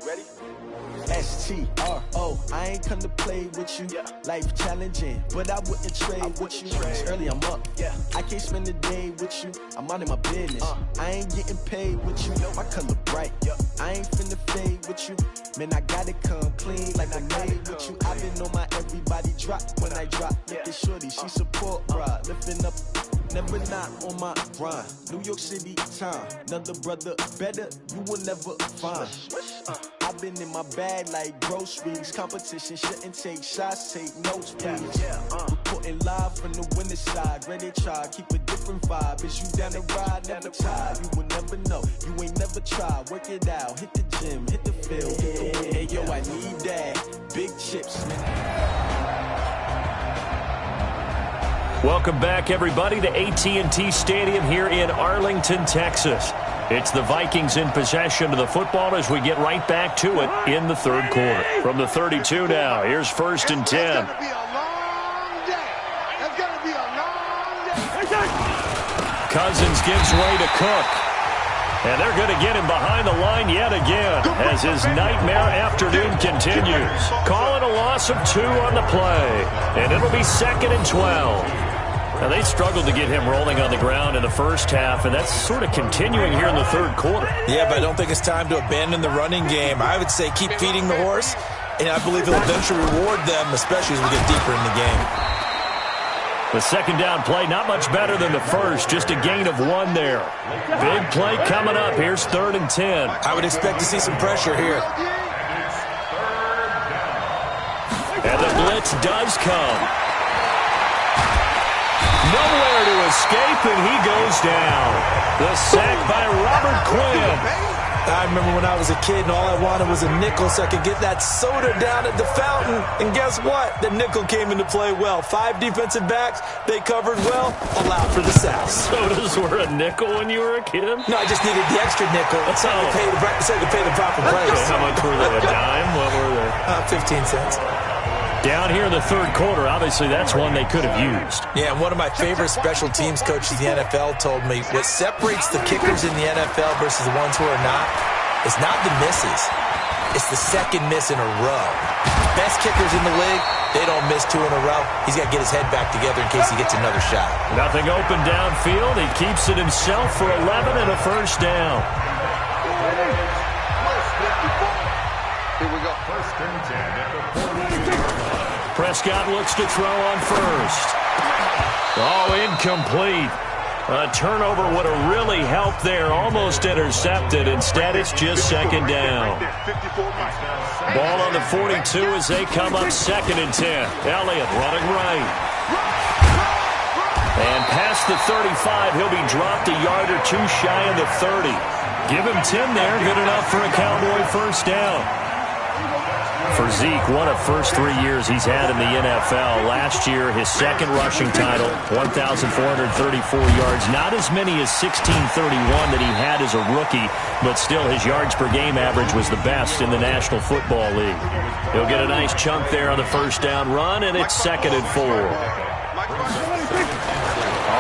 ready? STRO, I ain't come to play with you. Life challenging, but I wouldn't trade with you. It's early, I'm up. I can't spend the day with you. I'm out of my business. I ain't getting paid with you. My color bright. I ain't finna fade with you. Man, I gotta come clean like I made with you. I've been on my everybody drop when I drop. Look at shorty, she support ride, lifting up. Never not on my grind. New York City time. Another brother better, you will never find. I've been in my bag like groceries. Competition shouldn't take shots, take notes, please. Reporting live from the winning side. Ready to try, keep a different vibe. Is you down the ride, never tired. You will never know, you ain't never tried. Work it out, hit the gym, hit the field. Hey yo, I need that. Big chips, man. Welcome back, everybody, to AT&T Stadium here in Arlington, Texas. It's the Vikings in possession of the football as we get right back to it in the third quarter. From the 32 now, here's 1st and 10. It's going to be a long day. It's going to be a long day. Cousins gives way to Cook. And they're going to get him behind the line yet again as his nightmare afternoon continues. Call it a loss of 2 on the play. And it'll be 2nd and 12. Now, they struggled to get him rolling on the ground in the first half, and that's sort of continuing here in the third quarter. Yeah, but I don't think it's time to abandon the running game. I would say keep feeding the horse, and I believe it'll eventually reward them, especially as we get deeper in the game. The second down play, not much better than the first, just a gain of 1 there. Big play coming up. Here's 3rd and 10. I would expect to see some pressure here. And the blitz does come. Nowhere to escape, and he goes down. The sack by Robert Quinn. I remember when I was a kid and all I wanted was a nickel so I could get that soda down at the fountain. And guess what? The nickel came into play well. 5 defensive backs, they covered well, allowed for the sack. Sodas were a nickel when you were a kid? No, I just needed the extra nickel. So I could pay the proper price. How much were they? A dime? What were they? 15 cents. Down here in the third quarter, obviously that's one they could have used. Yeah, and one of my favorite special teams coaches in the NFL told me what separates the kickers in the NFL versus the ones who are not is not the misses. It's the second miss in a row. Best kickers in the league, they don't miss 2 in a row. He's got to get his head back together in case he gets another shot. Nothing open downfield. He keeps it himself for 11 and a first down. Here we go. 1st and 10 at the 42. Prescott looks to throw on first. Oh, incomplete. A turnover would have really helped there. Almost intercepted. Instead, it's just 2nd down. Ball on the 42 as they come up 2nd and 10. Elliott running right. And past the 35, he'll be dropped a yard or 2 shy of the 30. Give him 10 there. Good enough for a Cowboy first down. For Zeke, one of first 3 years he's had in the NFL. Last year, his 2nd rushing title, 1,434 yards. Not as many as 1,631 that he had as a rookie, but still his yards per game average was the best in the National Football League. He'll get a nice chunk there on the first down run, and it's 2nd and 4.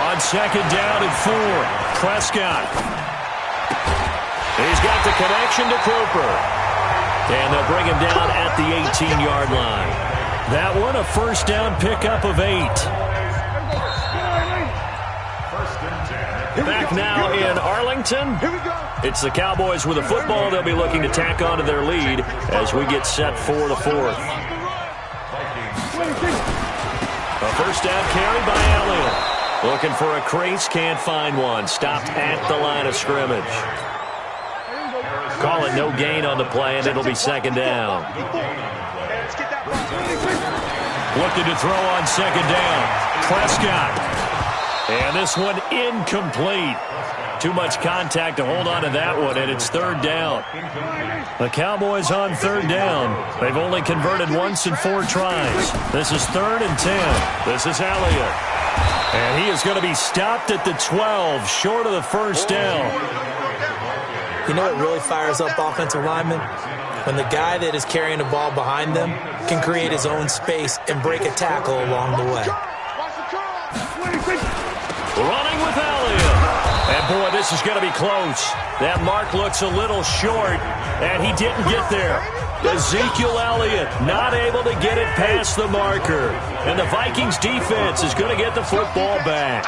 On 2nd down and 4, Prescott. He's got the connection to Cooper. And they'll bring him down at the 18-yard line. That one, a first down pickup of 8. Back now in Arlington. It's the Cowboys with a football. They'll be looking to tack on to their lead as we get set for the 4th. A first down carry by Elliott. Looking for a crease, can't find one. Stopped at the line of scrimmage. Call it no gain on the play, and it'll be 2nd down. Looking to throw on 2nd down. Prescott. And this one incomplete. Too much contact to hold on to that one, and it's 3rd down. The Cowboys on 3rd down. They've only converted once in 4 tries. This is 3rd and 10. This is Elliott. And he is going to be stopped at the 12, short of the first down. You know what really fires up offensive linemen? When the guy that is carrying the ball behind them can create his own space and break a tackle along the way. Running with Elliott. And, boy, this is going to be close. That mark looks a little short, and he didn't get there. Ezekiel Elliott not able to get it past the marker. And the Vikings defense is going to get the football back.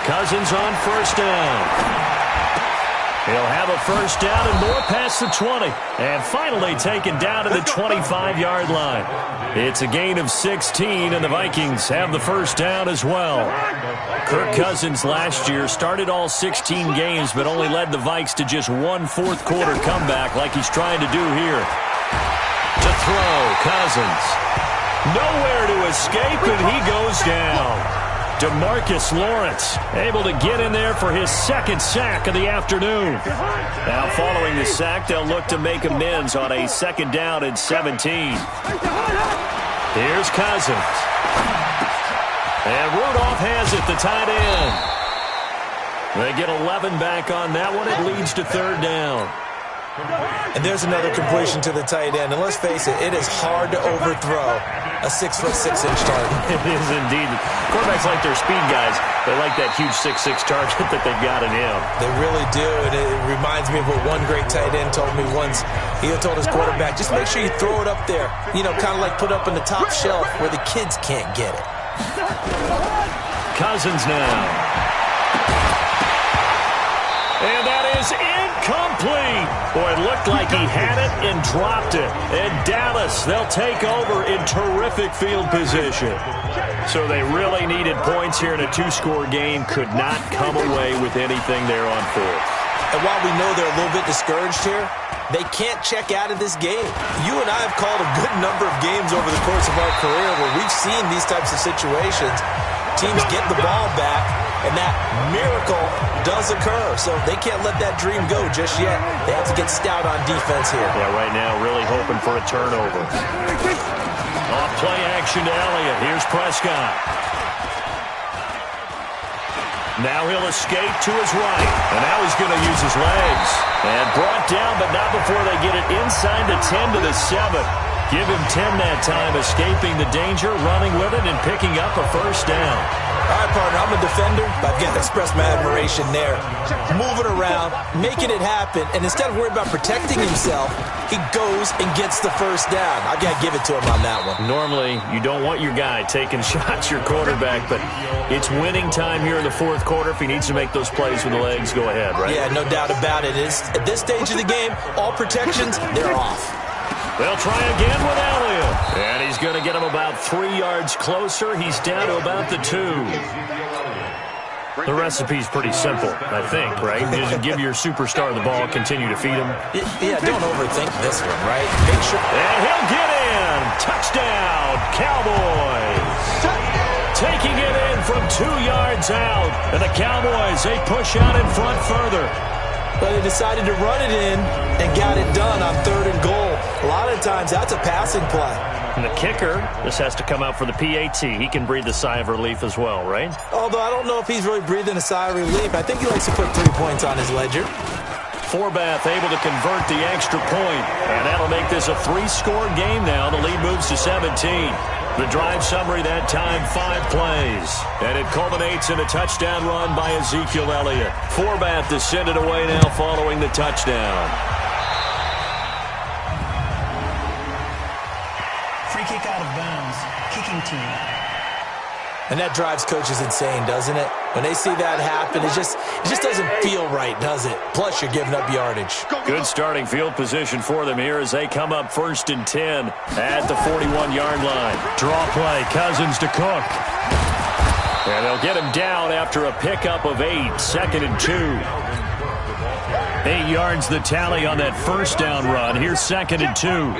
Cousins on first down. He'll have a first down and more past the 20. And finally taken down to the 25-yard line. It's a gain of 16, and the Vikings have the first down as well. Kirk Cousins last year started all 16 games, but only led the Vikes to just one fourth-quarter comeback like he's trying to do here. To throw, Cousins. Nowhere to escape, and he goes down. DeMarcus Lawrence able to get in there for his second sack of the afternoon. Now following the sack, they'll look to make amends on a second down and 17. Here's Cousins. And Rudolph has it, the tight end. They get 11 back on that one. It leads to third down. And there's another completion to the tight end. And let's face it, it is hard to overthrow a 6'6" target. It is indeed. Quarterbacks like their speed guys. They like that huge 6'6" target that they've got in him. They really do, and it reminds me of what one great tight end told me once. He told his quarterback, just make sure you throw it up there. You know, kind of like put it up on the top shelf where the kids can't get it. Cousins now. And that is incomplete. Boy, it looked like he had it and dropped it. And Dallas, they'll take over in terrific field position. So they really needed points here in a two-score game. Could not come away with anything there on fourth. And while we know they're a little bit discouraged here, they can't check out of this game. You and I have called a good number of games over the course of our career where we've seen these types of situations. Teams get the ball back, and that miracle does occur. So they can't let that dream go just yet. They have to get stout on defense here. Yeah, right now really hoping for a turnover. Off play action to Elliott. Here's Prescott. Now he'll escape to his right. And now he's going to use his legs. And brought down, but not before they get it inside the 10 to the 7. Give him 10 that time, escaping the danger, running with it, and picking up a first down. All right, partner, I'm a defender, but I've got to express my admiration there. Moving around, making it happen, and instead of worrying about protecting himself, he goes and gets the first down. I've got to give it to him on that one. Normally, you don't want your guy taking shots, your quarterback, but it's winning time here in the fourth quarter. If he needs to make those plays with the legs, go ahead, right? Yeah, no doubt about it. At this stage of the game, all protections, they're off. They'll try again with Elliott. And he's going to get him about 3 yards closer. He's down to about the 2. The recipe's pretty simple, I think, right? Just give your superstar the ball, continue to feed him. Yeah, don't overthink this one, right? Make sure. And he'll get in. Touchdown, Cowboys. Taking it in from 2 yards out. And the Cowboys, they push out in front further. But they decided to run it in and got it done on 3rd and goal. A lot of times, that's a passing play. And the kicker, this has to come out for the PAT. He can breathe a sigh of relief as well, right? Although I don't know if he's really breathing a sigh of relief. I think he likes to put 3 points on his ledger. Forbath able to convert the extra point. And that'll make this a 3-score game now. The lead moves to 17. The drive summary that time, 5 plays. And it culminates in a touchdown run by Ezekiel Elliott. Forbath to send it away now following the touchdown. Free kick out of bounds. Kicking team. And that drives coaches insane, doesn't it? When they see that happen, it just doesn't feel right, does it? Plus, you're giving up yardage. Good starting field position for them here as they come up 1st and 10 at the 41-yard line. Draw play, Cousins to Cook. And they'll get him down after a pickup of 8, 2nd and 2. 8 yards the tally on that first down run. Here's 2nd and 2.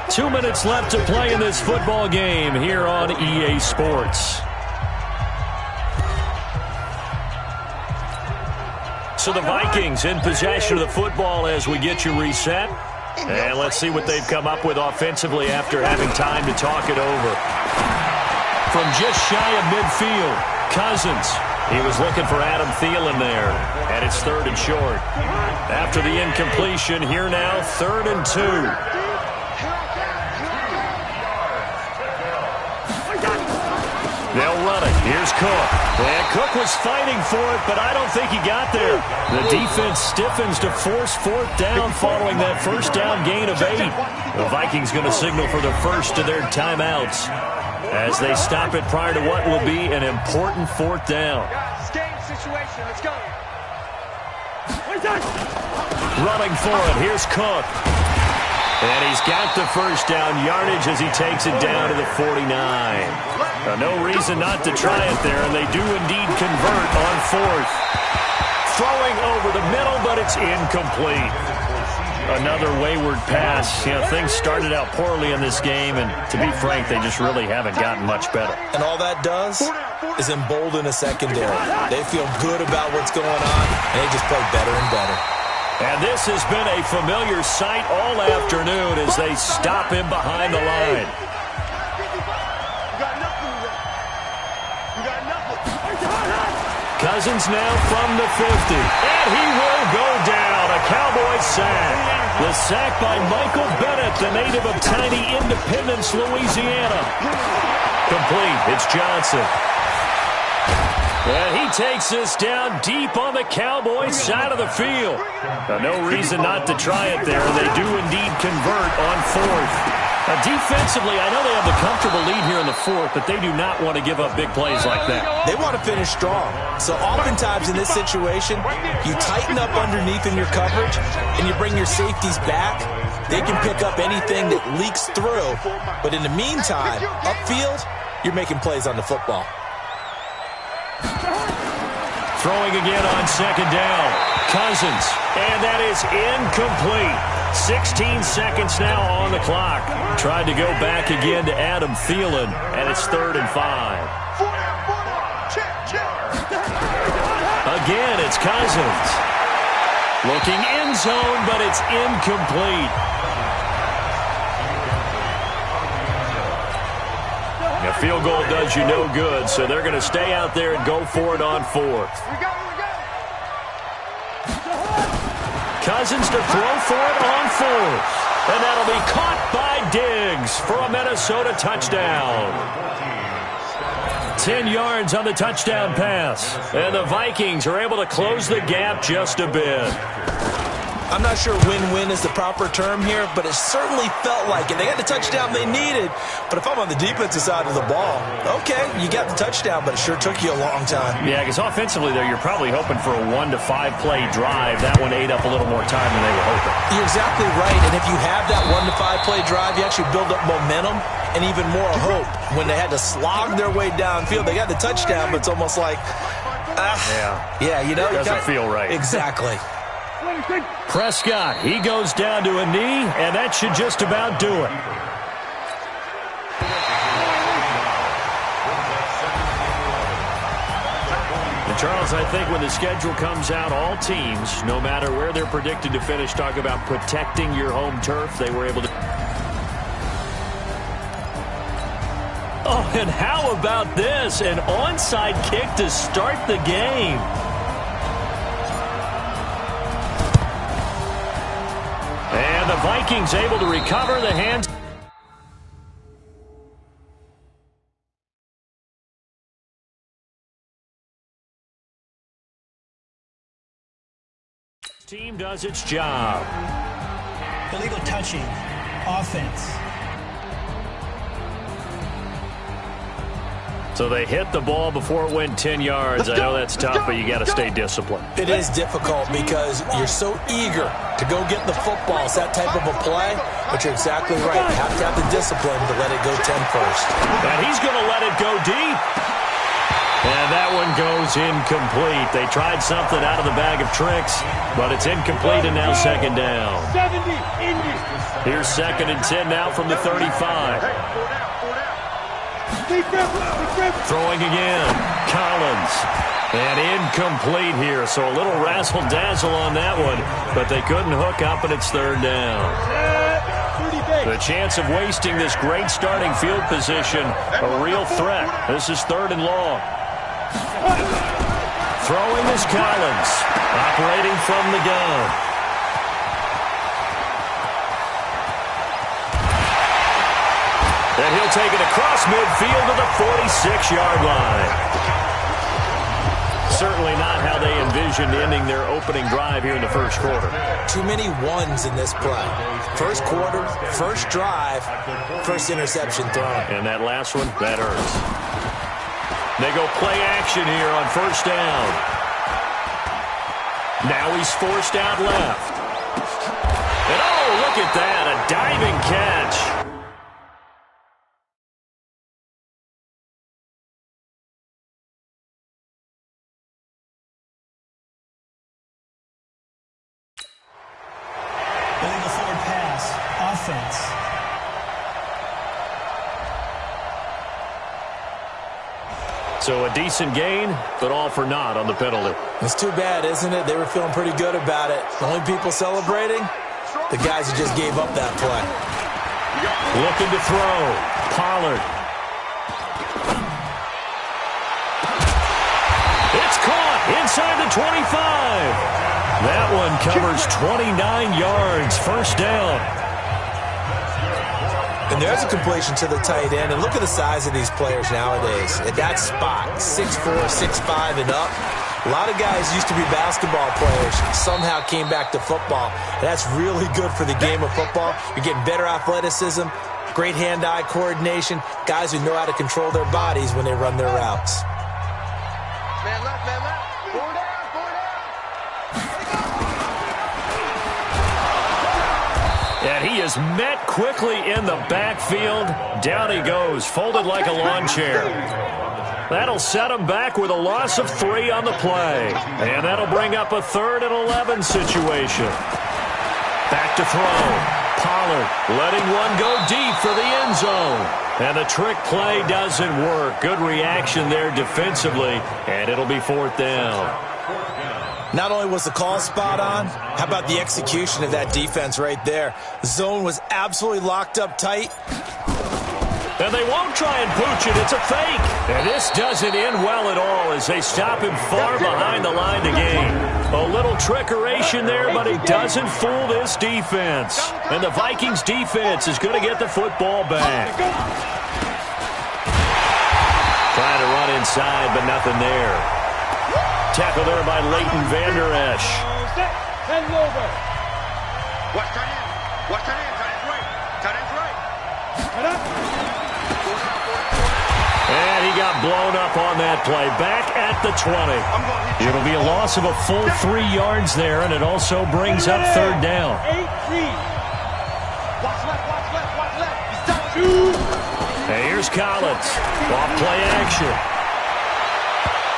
2 minutes left to play in this football game here on EA Sports. So the Vikings in possession of the football as we get you reset. And let's see what they've come up with offensively after having time to talk it over. From just shy of midfield, Cousins. He was looking for Adam Thielen there. And it's 3rd and short. After the incompletion, here now, 3rd and 2. They'll run it. Here's Cook. And Cook was fighting for it, but I don't think he got there. The defense stiffens to force fourth down following that first down gain of 8. The Vikings going to signal for the first of their timeouts as they stop it prior to what will be an important fourth down. Guys, game situation. Let's go. Running for it. Here's Cook. And he's got the first down yardage as he takes it down to the 49. No reason not to try it there, and they do indeed convert on fourth. Throwing over the middle, but it's incomplete. Another wayward pass. Things started out poorly in this game, and to be frank, they just really haven't gotten much better. And all that does is embolden a secondary. They feel good about what's going on, and they just play better and better. And this has been a familiar sight all afternoon as they stop him behind the line. Cousins now from the 50. And he will go down. A Cowboy sack. The sack by Michael Bennett, the native of tiny Independence, Louisiana. Complete. It's Johnson. And he takes this down deep on the Cowboys side of the field. No reason not to try it there. They do indeed convert on fourth. Defensively, I know they have the comfortable lead here in the fourth, but they do not want to give up big plays like that. They want to finish strong. So oftentimes in this situation, you tighten up underneath in your coverage, and you bring your safeties back. They can pick up anything that leaks through. But in the meantime, upfield, you're making plays on the football. Throwing again on second down. Cousins. And that is incomplete. 16 seconds now on the clock. Tried to go back again to Adam Thielen, and it's 3rd and 5. Again, it's Cousins. Looking end zone, but it's incomplete. A field goal does you no good, so they're going to stay out there and go for it on fourth. Cousins to throw for it on fourth. And that'll be caught by Diggs for a Minnesota touchdown. 10 yards on the touchdown pass. And the Vikings are able to close the gap just a bit. I'm not sure win-win is the proper term here, but it certainly felt like it. They got the touchdown they needed, but if I'm on the defensive side of the ball, okay, you got the touchdown, but it sure took you a long time. Yeah, because offensively, there, you're probably hoping for a 1 to 5 play drive. That one ate up a little more time than they were hoping. You're exactly right, and if you have that 1 to 5 play drive, you actually build up momentum and even more hope. When they had to slog their way downfield, they got the touchdown, but it's almost like, you know. It doesn't feel right. Exactly. Prescott, he goes down to a knee, and that should just about do it. And Charles, I think when the schedule comes out, all teams, no matter where they're predicted to finish, talk about protecting your home turf. They were able to. Oh, and how about this? An onside kick to start the game. And the Vikings able to recover the hands. Team does its job. Illegal touching. Offense. So they hit the ball before it went 10 yards. I know that's tough, but you got to stay disciplined. It is difficult because you're so eager to go get the football. It's that type of a play, but you're exactly right. You have to have the discipline to let it go 10 first. And he's going to let it go deep. And that one goes incomplete. They tried something out of the bag of tricks, but it's incomplete and now second down. Here's 2nd and 10 now from the 35. Throwing again. Collins. And incomplete here. So a little razzle-dazzle on that one. But they couldn't hook up, and it's 3rd down. The chance of wasting this great starting field position, a real threat. This is 3rd and long. Throwing is Collins. Operating from the gun. And he'll take it across midfield to the 46-yard line. Certainly not how they envisioned ending their opening drive here in the first quarter. Too many ones in this play. First quarter, first drive, first interception thrown. And that last one, that hurts. They go play action here on first down. Now he's forced out left. And oh, look at that, a diving catch. Illegal forward pass. Offense. So a decent gain, but all for naught on the penalty. It's too bad, isn't it? They were feeling pretty good about it. The only people celebrating, the guys who just gave up that play. Looking to throw. Pollard. It's caught inside the 25. That one covers 29 yards. First down. And there's a completion to the tight end. And look at the size of these players nowadays. At that spot, 6'4", 6'5", and up. A lot of guys used to be basketball players, somehow came back to football. And that's really good for the game of football. You're getting better athleticism, great hand-eye coordination, guys who know how to control their bodies when they run their routes. Man left, man left. Four down, four down. And he is met quickly in the backfield. Down he goes, folded like a lawn chair. That'll set him back with a loss of 3 on the play. And that'll bring up a 3rd and 11 situation. Back to throw. Pollard letting one go deep for the end zone. And the trick play doesn't work. Good reaction there defensively. And it'll be 4th down. Not only was the call spot on, how about the execution of that defense right there? The zone was absolutely locked up tight. And they won't try and pooch it. It's a fake. And this doesn't end well at all as they stop him far behind the line to gain. A little trickeration there, but it doesn't fool this defense. And the Vikings defense is going to get the football back. Trying to run inside, but nothing there. Tackle there by Leighton Vander Esch. Send over. Watch tight end. Watch tight end. Tight end's right. Tight end's right. Cut up. And he got blown up on that play. Back at the 20. It'll be a loss of a full 3 yards there, and it also brings up 3rd down. 18. Watch left, watch left, watch left. He's done. Shoot. And here's Collins. Off play action.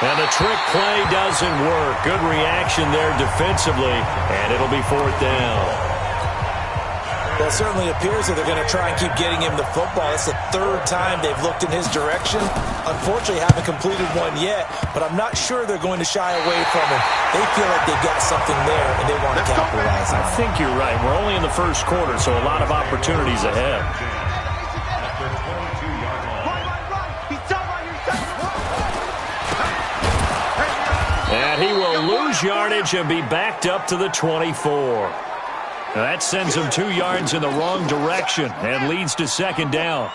And the trick play doesn't work. Good reaction there defensively, and it'll be 4th down. Well, it certainly appears that they're going to try and keep getting him the football. It's the 3rd time they've looked in his direction. Unfortunately, haven't completed one yet, but I'm not sure they're going to shy away from him. They feel like they've got something there, and they want to capitalize on it. I think you're right. We're only in the first quarter, so a lot of opportunities ahead. And he will lose yardage and be backed up to the 24. Now that sends him 2 yards in the wrong direction and leads to 2nd down.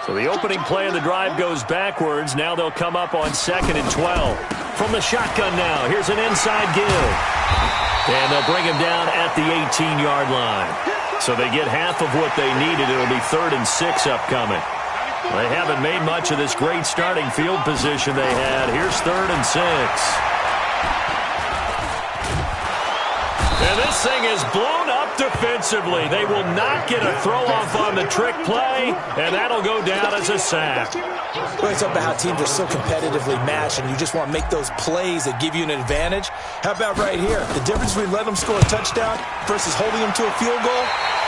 So the opening play of the drive goes backwards. Now they'll come up on 2nd and 12. From the shotgun now, here's an inside give. And they'll bring him down at the 18-yard line. So they get half of what they needed. It'll be 3rd and 6 upcoming. They haven't made much of this great starting field position they had. Here's 3rd and 6. And this thing is blown up defensively. They will not get a throw-off on the trick play, and that'll go down as a sack. Well, it's about how teams are so competitively matched, and you just want to make those plays that give you an advantage. How about right here? The difference between letting them score a touchdown versus holding them to a field goal,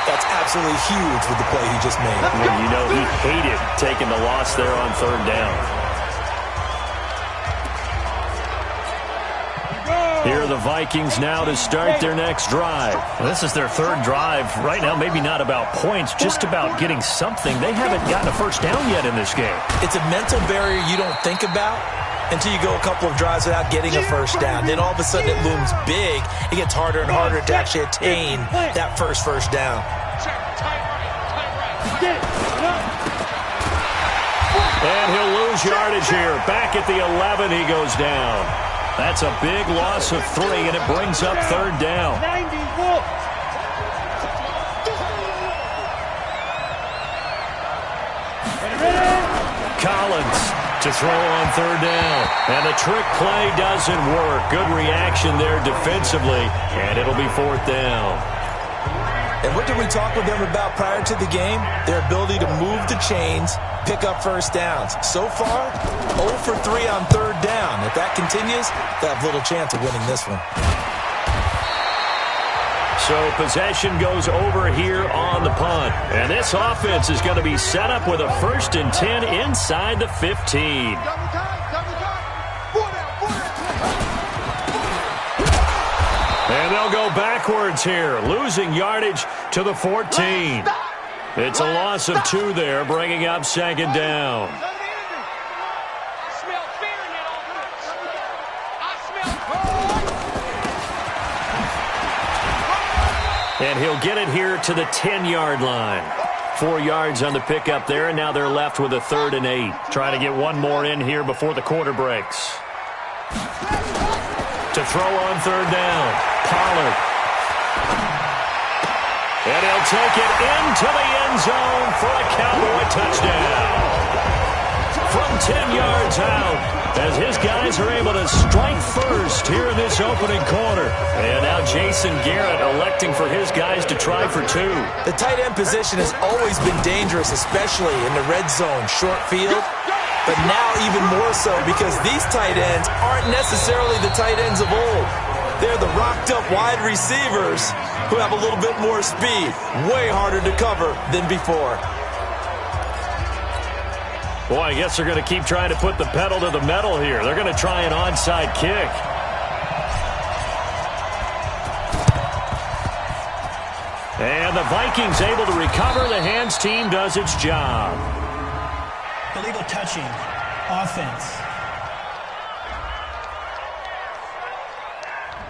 that's absolutely huge with the play he just made. Well, you know, he hated taking the loss there on 3rd down. Here are the Vikings now to start their next drive. This is their 3rd drive. Right now, maybe not about points, just about getting something. They haven't gotten a first down yet in this game. It's a mental barrier you don't think about until you go a couple of drives without getting a first down. Then all of a sudden it looms big. It gets harder and harder to actually attain that first down. And he'll lose yardage here. Back at the 11, he goes down. That's a big loss of 3, and it brings up third down. Collins to throw on third down. And the trick play doesn't work. Good reaction there defensively, and it'll be fourth down. And what did we talk with them about prior to the game? Their ability to move the chains, pick up first downs. So far, 0 for 3 on third down. If that continues, they have little chance of winning this one. So possession goes over here on the punt. And this offense is going to be set up with a 1st and 10 inside the 15. And they'll go backwards here, losing yardage to the 14. It's a loss of 2 there, bringing up second down. And he'll get it here to the 10-yard line. 4 yards on the pickup there, and now they're left with a 3rd and 8. Trying to get one more in here before the quarter breaks. To throw on third down, Pollard. And he'll take it into the end zone for a Cowboy touchdown. From 10 yards out, as his guys are able to strike first here in this opening quarter. And now Jason Garrett electing for his guys to try for 2. The tight end position has always been dangerous, especially in the red zone, short field. But now even more so because these tight ends aren't necessarily the tight ends of old. They're the rocked-up wide receivers who have a little bit more speed. Way harder to cover than before. Boy, I guess they're going to keep trying to put the pedal to the metal here. They're going to try an onside kick. And the Vikings able to recover. The hands team does its job. Illegal touching. Offense.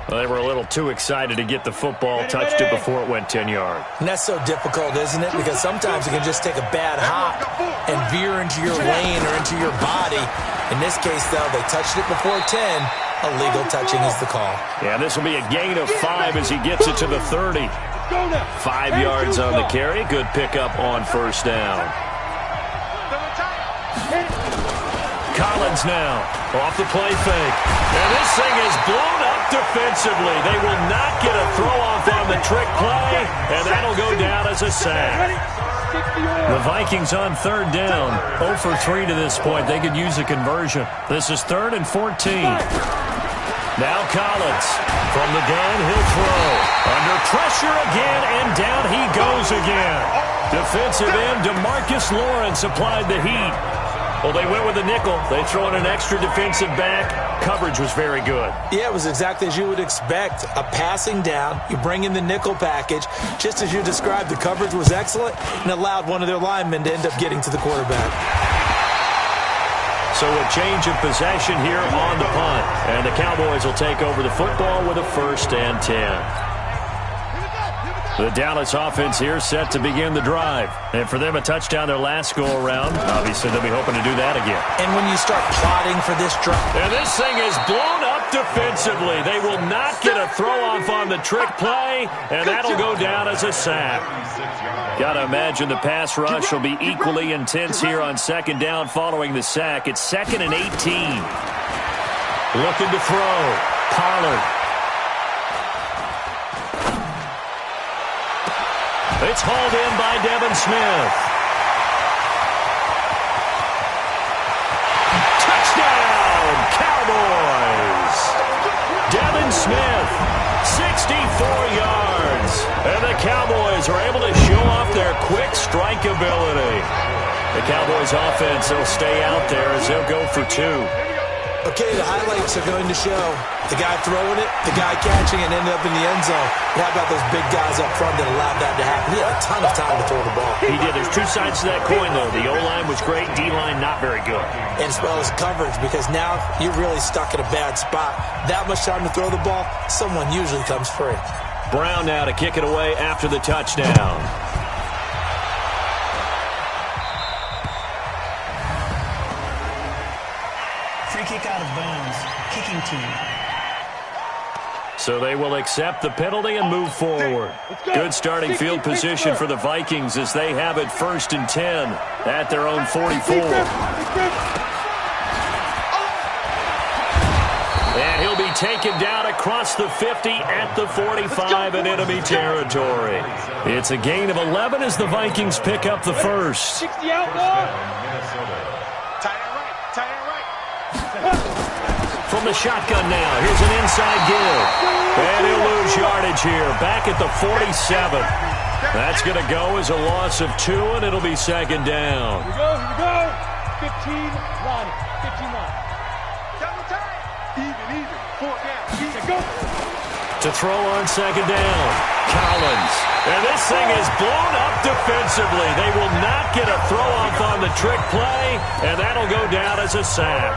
Well, they were a little too excited to get the football, touched it before it went 10 yards. And that's so difficult, isn't it? Because sometimes you can just take a bad hop and veer into your lane or into your body. In this case, though, they touched it before 10. Illegal touching is the call. Yeah, this will be a gain of 5 as he gets it to the 30. 5 yards on the carry. Good pickup on first down. Collins now off the play fake. And this thing is blown up defensively. They will not get a throw-off on the trick play, and that'll go down as a sack. The Vikings on third down. 0 for 3 to this point. They could use a conversion. This is 3rd and 14. Now Collins from the gun. He'll throw. Under pressure again, and down he goes again. Defensive end DeMarcus Lawrence applied the heat. Well, they went with the nickel. They throw in an extra defensive back. Coverage was very good. Yeah, it was exactly as you would expect. A passing down. You bring in the nickel package. Just as you described, the coverage was excellent and allowed one of their linemen to end up getting to the quarterback. So a change of possession here on the punt. And the Cowboys will take over the football with a 1st and 10. The Dallas offense here set to begin the drive. And for them, a touchdown their last go-around. Obviously, they'll be hoping to do that again. And when you start plotting for this drive... And this thing is blown up defensively. They will not get a throw-off on the trick play, and that'll go down as a sack. Got to imagine the pass rush will be equally intense here on second down following the sack. It's 2nd and 18. Looking to throw. Pollard. It's hauled in by Devin Smith. Touchdown, Cowboys! Devin Smith, 64 yards. And the Cowboys are able to show off their quick strike ability. The Cowboys offense will stay out there as they'll go for 2. Okay, the highlights are going to show the guy throwing it, the guy catching it, and ended up in the end zone. How about those big guys up front that allowed that to happen? He had a ton of time to throw the ball. He did. There's 2 sides to that coin, though. The O-line was great, D-line not very good. And as well as coverage, because now you're really stuck in a bad spot. That much time to throw the ball, someone usually comes free. Brown now to kick it away after the touchdown. Free kick out of bounds. Kicking team. So they will accept the penalty and move forward. Good starting field position for the Vikings as they have it 1st and 10 at their own 44. And he'll be taken down across the 50 at the 45 in enemy territory. It's a gain of 11 as the Vikings pick up the first. 60 outlaw. Tight end right. From the shotgun now, here's an inside give. And he'll lose yardage here, back at the 47. That's going to go as a loss of 2, and it'll be 2nd down. Here we go. 15 line. 15 line. Double time. Even. 4 down. Easy, go. To throw on 2nd down, Collins. And this thing is blown up defensively. They will not get a throw-off on the trick play, and that'll go down as a sack.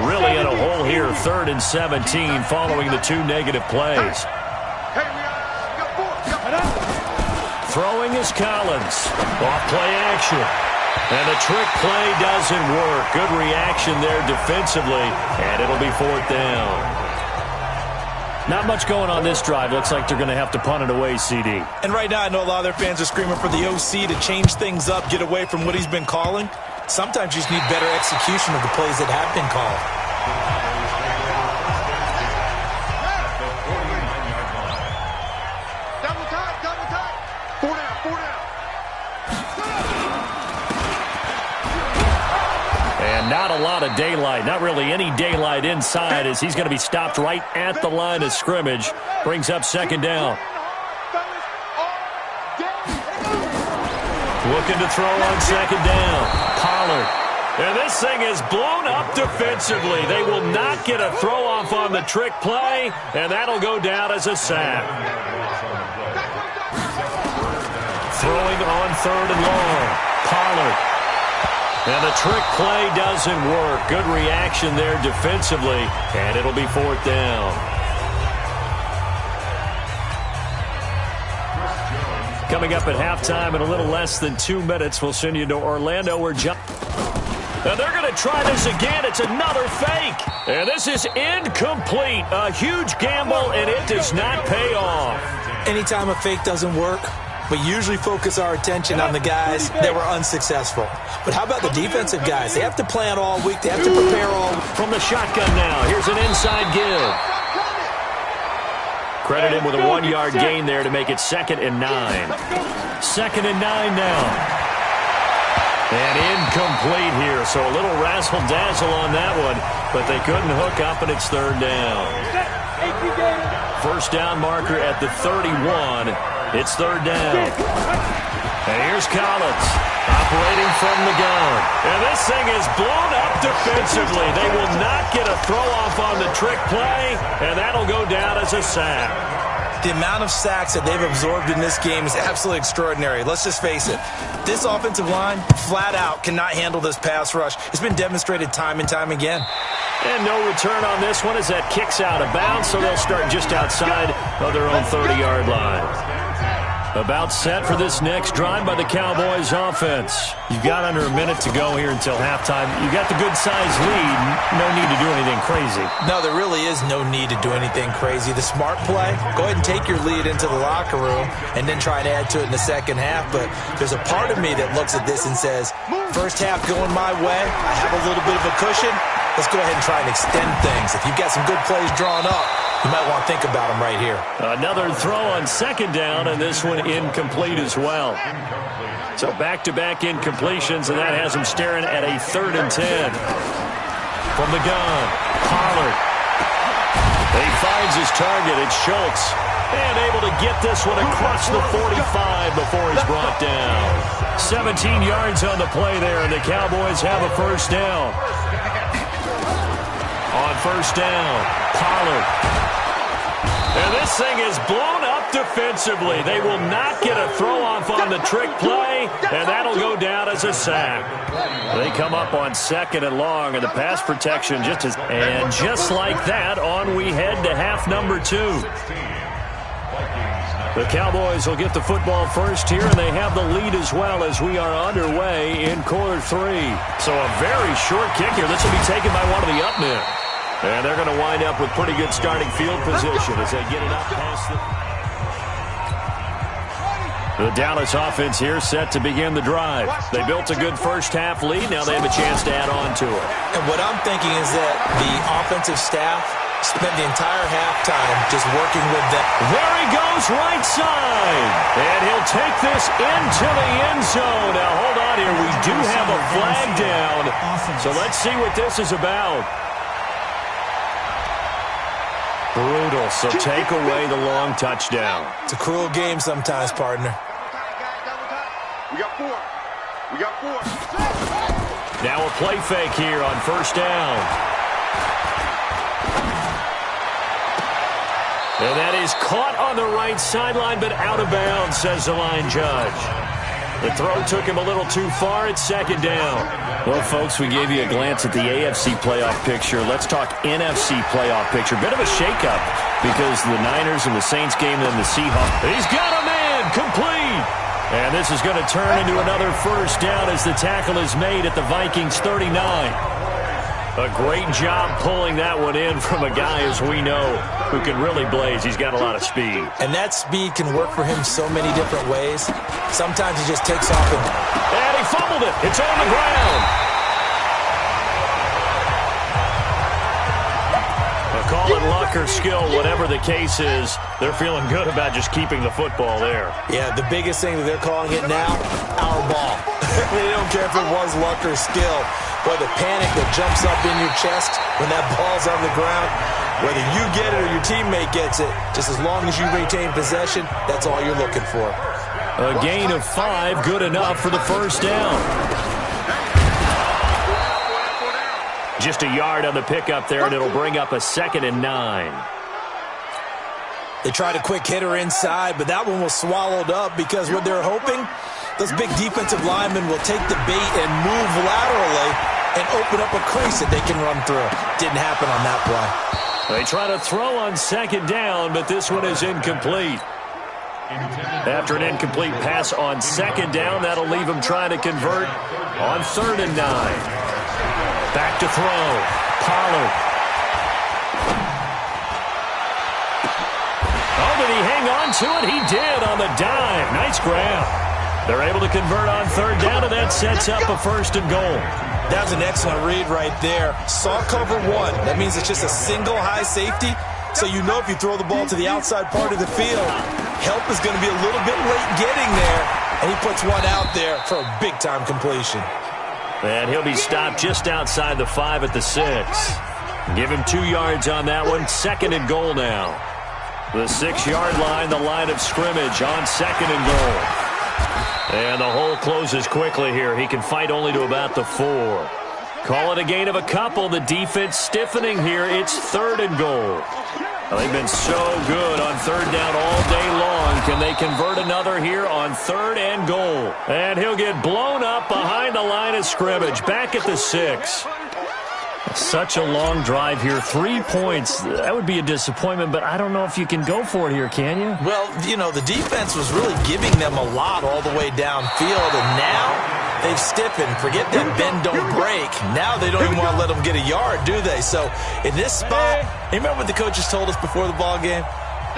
Really in a hole here, 3rd and 17 following the 2 negative plays. Throwing is Collins. Off play action. And the trick play doesn't work. Good reaction there defensively, and it'll be 4th down. Not much going on this drive. Looks like they're going to have to punt it away, CD. And right now I know a lot of their fans are screaming for the OC to change things up, get away from what he's been calling. Sometimes you just need better execution of the plays that have been called. Double time. 4 down. And not a lot of daylight, not really any daylight inside as he's going to be stopped right at the line of scrimmage. Brings up 2nd down. Looking to throw on 2nd down. Pollard. And this thing is blown up defensively. They will not get a throw-off on the trick play, and that'll go down as a sack. Throwing on 3rd and long. Pollard. And the trick play doesn't work. Good reaction there defensively, and it'll be 4th down. Coming up at halftime in a little less than 2 minutes, we'll send you to Orlando where John... And they're going to try this again. It's another fake. And this is incomplete. A huge gamble, and it does not pay off. Anytime a fake doesn't work, we usually focus our attention on the guys that were unsuccessful. But how about the defensive guys? They have to plan all week. They have to prepare all week. From the shotgun now, here's an inside give. Credit him with a 1-yard gain there to make it 2nd and 9. 2nd and 9 now. And incomplete here, so a little razzle-dazzle on that one, but they couldn't hook up, and it's 3rd down. 1st down marker at the 31. It's 3rd down. And here's Collins operating from the gun. And this thing is blown up defensively. They will not get a throw-off on the trick play, and that'll go down as a sack. The amount of sacks that they've absorbed in this game is absolutely extraordinary. Let's just face it. This offensive line, flat out, cannot handle this pass rush. It's been demonstrated time and time again. And no return on this one as that kicks out of bounds, so they'll start just outside of their own 30-yard line. About set for this next drive by the Cowboys offense. You've got under a minute to go here until halftime. You got the good-sized lead. No need to do anything crazy. No, there really is no need to do anything crazy. The smart play, go ahead and take your lead into the locker room and then try and add to it in the second half. But there's a part of me that looks at this and says, first half going my way, I have a little bit of a cushion. Let's go ahead and try and extend things. If you've got some good plays drawn up, you might want to think about them right here. Another throw on 2nd down, and this one incomplete as well. So back-to-back incompletions, and that has him staring at a 3rd and 10. From the gun, Pollard. He finds his target. It's Schultz. And able to get this one across the 45 before he's brought down. 17 yards on the play there, and the Cowboys have a 1st down. On 1st down, Pollard. And this thing is blown up defensively. They will not get a throw-off on the trick play, and that'll go down as a sack. They come up on 2nd and long, and the pass protection just like that, on we head to half number 2. The Cowboys will get the football first here, and they have the lead as well as we are underway in quarter 3. So a very short kick here. This will be taken by one of the up men. And they're going to wind up with pretty good starting field position as they get it up past the Dallas offense here set to begin the drive. They built a good first-half lead. Now they have a chance to add on to it. And what I'm thinking is that the offensive staff spent the entire halftime just working with them. There he goes, right side. And he'll take this into the end zone. Now, hold on here. We do have a flag down. So let's see what this is about. Brutal. So take away the long touchdown. It's a cruel game sometimes, partner. We got 4. We got 4. Now a play fake here on first down. And that is caught on the right sideline, but out of bounds, says the line judge. The throw took him a little too far. It's second down. Well, folks, we gave you a glance at the AFC playoff picture. Let's talk NFC playoff picture. Bit of a shakeup because the Niners and the Saints game and the Seahawks. He's got a man complete. And this is going to turn into another first down as the tackle is made at the Vikings 39. A great job pulling that one in from a guy, as we know, who can really blaze. He's got a lot of speed. And that speed can work for him so many different ways. Sometimes he just takes off and he fumbled it. It's on the ground. Call it luck or skill, whatever the case is, they're feeling good about just keeping the football there. Yeah, the biggest thing that they're calling it now, our ball. They don't care if it was luck or skill. Boy, the panic that jumps up in your chest when that ball's on the ground, whether you get it or your teammate gets it, just as long as you retain possession, that's all you're looking for. A gain of 5, good enough for the first down. Just a yard on the pickup there, and it'll bring up a 2nd and 9. They tried a quick hitter inside, but that one was swallowed up because what they're hoping, those big defensive linemen will take the bait and move laterally and open up a crease that they can run through. Didn't happen on that play. They try to throw on 2nd down, but this one is incomplete. After an incomplete pass on 2nd down, that'll leave them trying to convert on 3rd and 9. Back to throw. Pollard. Oh, did he hang on to it? He did on the dive. Nice grab. They're able to convert on 3rd down, and that sets up a 1st and goal. That was an excellent read right there. Saw cover 1. That means it's just a single high safety. So you know if you throw the ball to the outside part of the field, help is going to be a little bit late getting there. And he puts one out there for a big-time completion. And he'll be stopped just outside the 5 at the 6. Give him 2 yards on that one. 2nd and goal now. The 6-yard line, the line of scrimmage on 2nd and goal. And the hole closes quickly here. He can fight only to about the 4. Call it a gain of a couple. The defense stiffening here. It's 3rd and goal. Well, they've been so good on 3rd down all day long. Can they convert another here on 3rd and goal? And he'll get blown up behind the line of scrimmage. Back at the 6. Such a long drive here. 3 points. That would be a disappointment, but I don't know if you can go for it here, can you? Well, you know, the defense was really giving them a lot all the way downfield, and now they've stiffened. Forget that bend, don't break. Now they don't even want to let them get a yard, do they? So in this spot, you remember what the coaches told us before the ball game?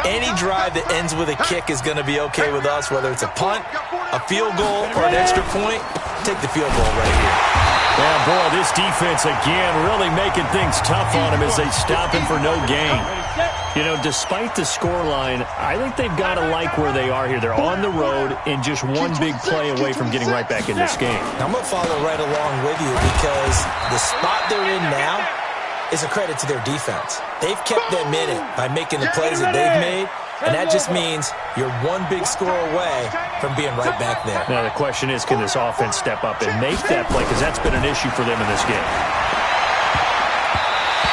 Any drive that ends with a kick is going to be okay with us, whether it's a punt, a field goal, or an extra point. Take the field goal right here. Yeah, boy, this defense, again, really making things tough on him as they stop him for no gain. You know, despite the scoreline, I think they've got to like where they are here. They're on the road and just one big play away from getting right back in this game. I'm going to follow right along with you because the spot they're in now is a credit to their defense. They've kept them in it by making the plays that they've made, and that just means you're one big score away from being right back there. Now, the question is, can this offense step up and make that play? Because that's been an issue for them in this game.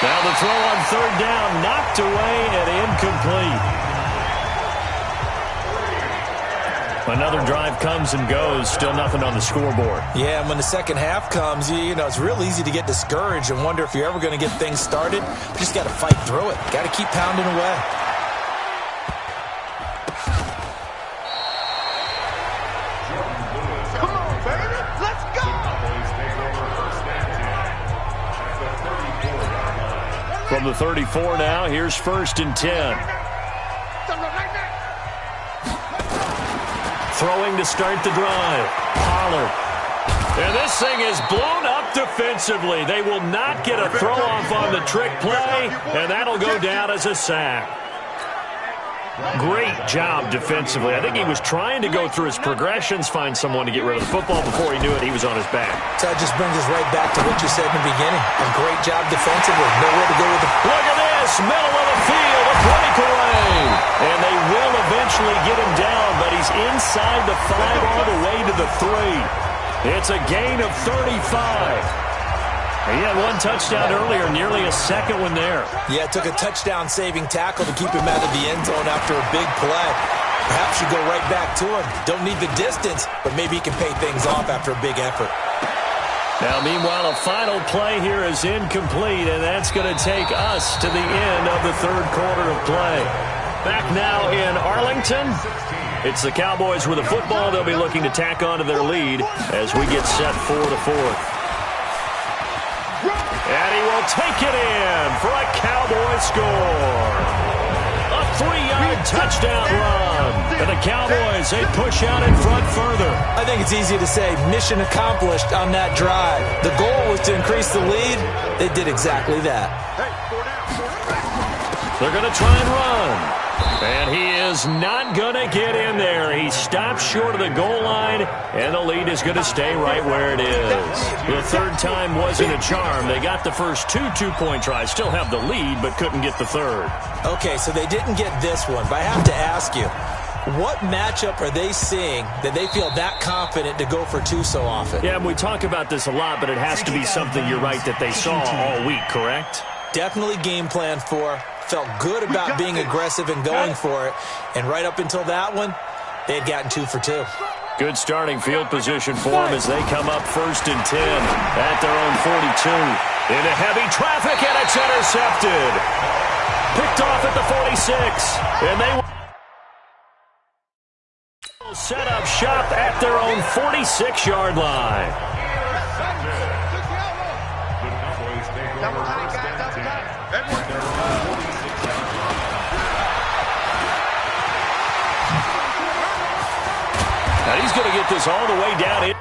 Now the throw on 3rd down, knocked away and incomplete. Another drive comes and goes, still nothing on the scoreboard. Yeah, and when the second half comes, you know, it's real easy to get discouraged and wonder if you're ever going to get things started. You just got to fight through it. Got to keep pounding away. From the 34 now, here's 1st and 10. Throwing to start the drive. Pollard. And this thing is blown up defensively. They will not get a throw-off on the trick play, and that'll go down as a sack. Great job defensively. I think he was trying to go through his progressions, find someone to get rid of the football. Before he knew it, he was on his back. So that just brings us right back to what you said in the beginning. A great job defensively. Nowhere to go with the... Look at this. Middle of the field. A breakaway. And they will eventually get him down, but he's inside the 5 all the way to the 3. It's a gain of 35. He had one touchdown earlier, nearly a second one there. Yeah, it took a touchdown-saving tackle to keep him out of the end zone after a big play. Perhaps you go right back to him. Don't need the distance, but maybe he can pay things off after a big effort. Now, meanwhile, a final play here is incomplete, and that's going to take us to the end of the 3rd quarter of play. Back now in Arlington. It's the Cowboys with the football. They'll be looking to tack on to their lead as we get set for the 4th. And he will take it in for a Cowboy score. A 3-yard touchdown run. And the Cowboys, they push out in front further. I think it's easy to say mission accomplished on that drive. The goal was to increase the lead. They did exactly that. They're going to try and run. And he is not going to get in there. He stops short of the goal line, and the lead is going to stay right where it is. The 3rd time wasn't a charm. They got the first 2 two-point tries, still have the lead, but couldn't get the 3rd. Okay, so they didn't get this one, but I have to ask you, what matchup are they seeing that they feel that confident to go for 2 so often? Yeah, and we talk about this a lot, but it has to be something, you're right, that they saw all week, correct? Definitely game plan for. Felt good about being aggressive and going for it. And right up until that one, they had gotten 2 for 2. Good starting field position for them as they come up 1st and 10 at their own 42. Into heavy traffic, and it's intercepted. Picked off at the 46. And they will set up shop at their own 46-yard line. Now he's going to get this all the way down in.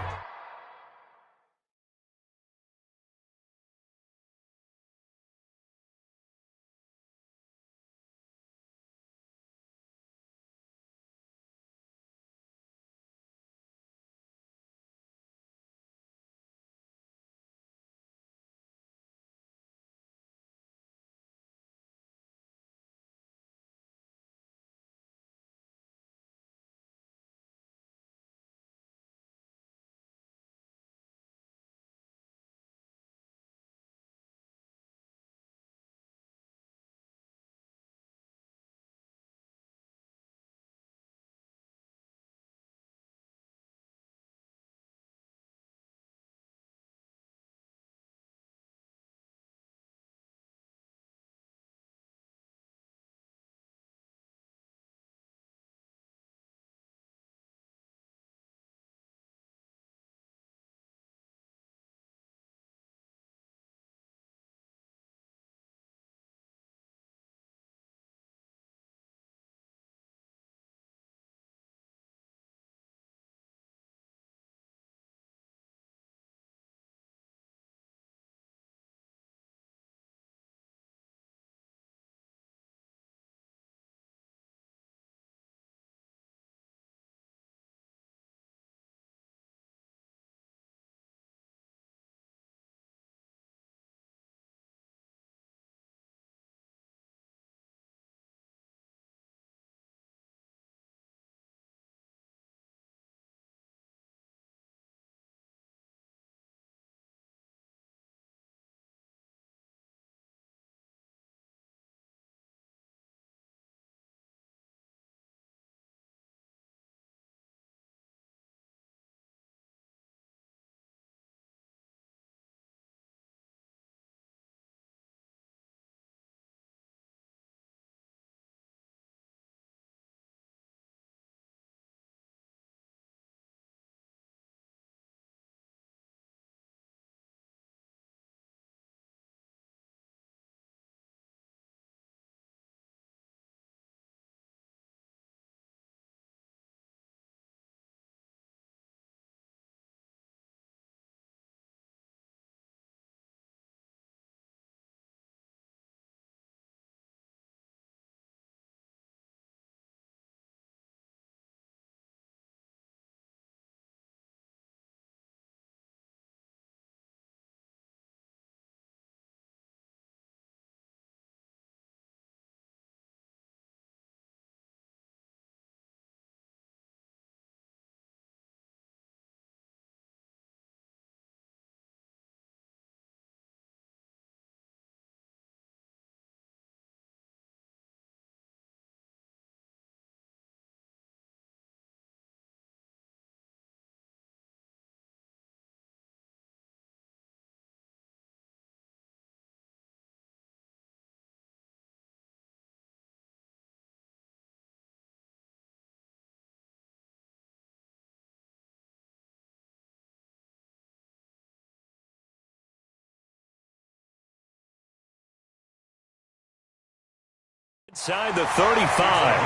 Inside the 35.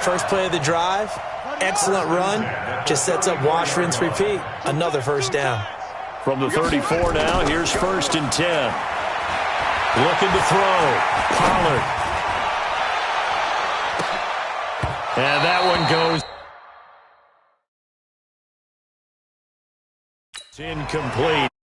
First play of the drive, excellent run, just sets up wash, rinse, repeat. Another first down. From the 34 now, here's 1st and 10. Looking to throw. Pollard. And that one goes. It's incomplete.